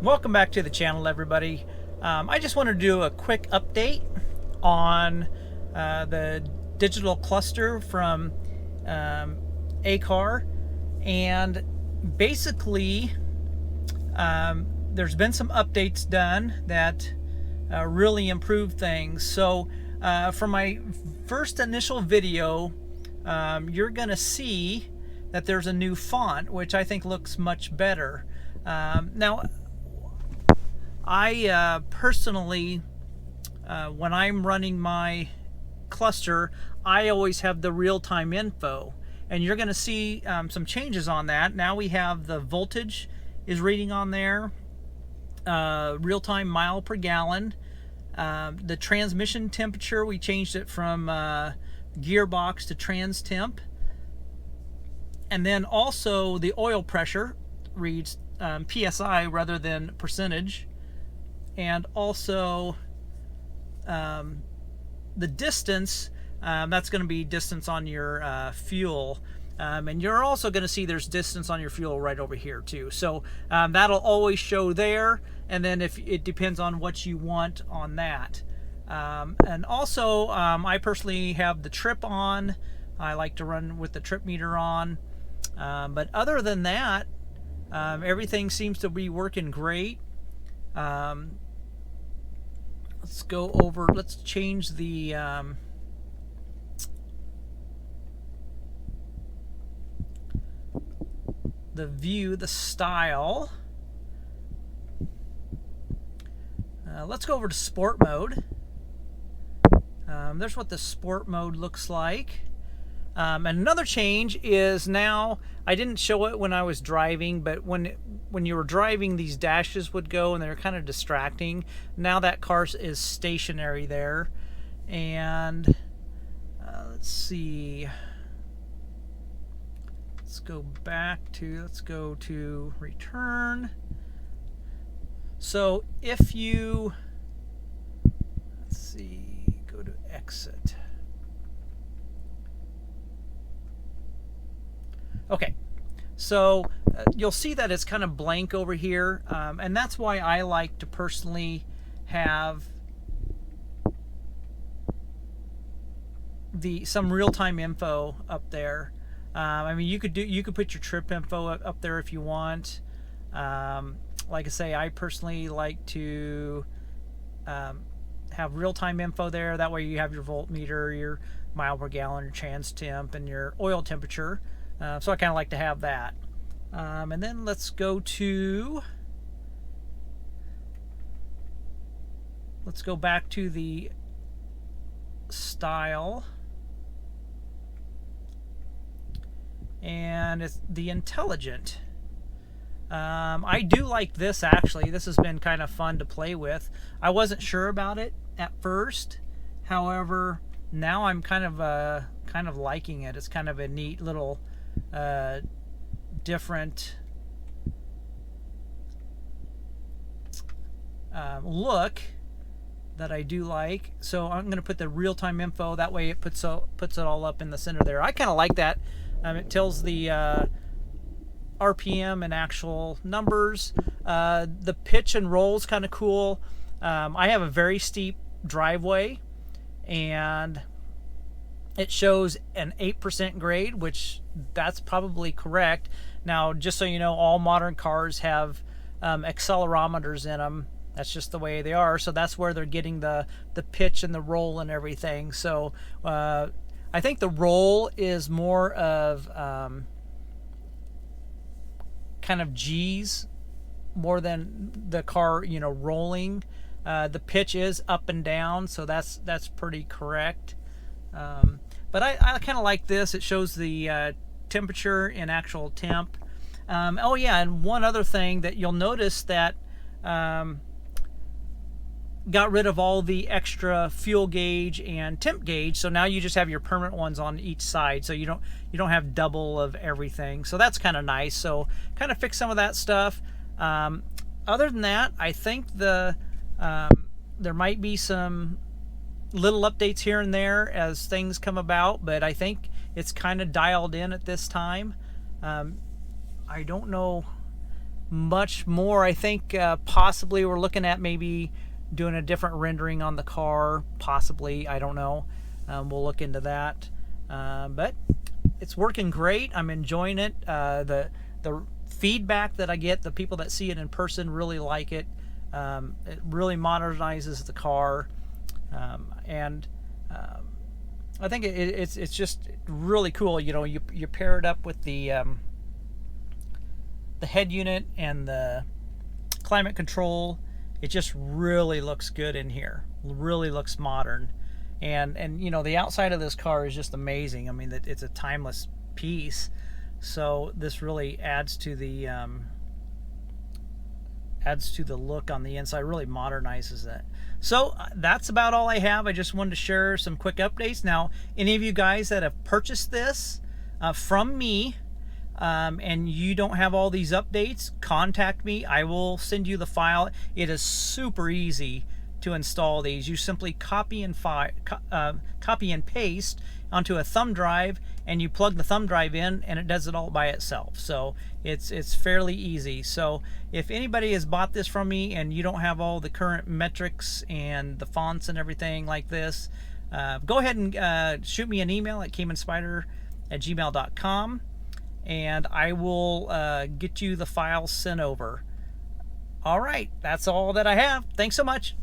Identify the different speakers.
Speaker 1: Welcome back to the channel, everybody. I just wanted to do a quick update on the digital cluster from ACAR, and basically there's been some updates done that really improved things. So for my first initial video, you're gonna see that there's a new font, which I think looks much better. Now, I personally, when I'm running my cluster, I always have the real-time info, and you're going to see some changes on that. Now we have the voltage is reading on there, real-time mile per gallon. The transmission temperature, we changed it from gearbox to trans temp, and then also the oil pressure reads PSI rather than percentage. And also the distance, that's going to be distance on your fuel. And you're also going to see there's distance on your fuel right over here too. So that'll always show there. And then if it depends on what you want on that. And also I personally have the trip on. I like to run with the trip meter on. But other than that, everything seems to be working great. Let's go over, let's change the view, the style. Let's go over to sport mode. There's what the sport mode looks like. And another change is now, I didn't show it when I was driving, but when you were driving, these dashes would go and they're kind of distracting. Now that car is stationary there. And let's see. Let's go to return. So if you, let's see, go to exit. Okay, so you'll see that it's kind of blank over here, and that's why I like to personally have some real-time info up there. I mean, you could put your trip info up there if you want. Like I say, I personally like to have real-time info there. That way you have your voltmeter, your mile per gallon, your trans temp, and your oil temperature. So I kind of like to have that. And then let's go back to the style. And it's the intelligent. I do like this, actually. This has been kind of fun to play with. I wasn't sure about it at first. However, now I'm kind of liking it. It's kind of a neat little different look that I do like. So I'm going to put the real-time info. That way it puts it all up in the center there. I kind of like that. It tells the RPM and actual numbers. The pitch and roll is kind of cool. I have a very steep driveway, and it shows an 8% grade, which that's probably correct. Now, just so you know, all modern cars have accelerometers in them. That's just the way they are. So that's where they're getting the pitch and the roll and everything. So I think the roll is more of kind of G's more than the car, rolling. The pitch is up and down, so that's pretty correct. But I kind of like this. It shows the temperature in actual temp. Oh yeah, and one other thing that you'll notice that got rid of all the extra fuel gauge and temp gauge, so now you just have your permanent ones on each side, so you don't have double of everything. So that's kind of nice. So kind of fix some of that stuff. Other than that, I think there might be some little updates here and there as things come about, but I think it's kind of dialed in at this time. I don't know much more. I think possibly we're looking at maybe doing a different rendering on the car, possibly, I don't know. We'll look into that. But it's working great. I'm enjoying it. The feedback that I get, the people that see it in person really like it. It really modernizes the car, and I think it's just really cool. You know, you pair it up with the head unit and the climate control. It just really looks good in here. Really looks modern, and you know, the outside of this car is just amazing. I mean, it's a timeless piece. So this really adds to the look on the inside. Really modernizes it. So that's about all I have. I just wanted to share some quick updates. Now, any of you guys that have purchased this from me, and you don't have all these updates, contact me. I will send you the file. It is super easy to install these. You simply copy and paste onto a thumb drive, and you plug the thumb drive in, and it does it all by itself. So it's fairly easy. So if anybody has bought this from me and you don't have all the current metrics and the fonts and everything like this, go ahead and shoot me an email at caymanspyder@gmail.com, and I will get you the files sent over. All right, that's all that I have. Thanks so much.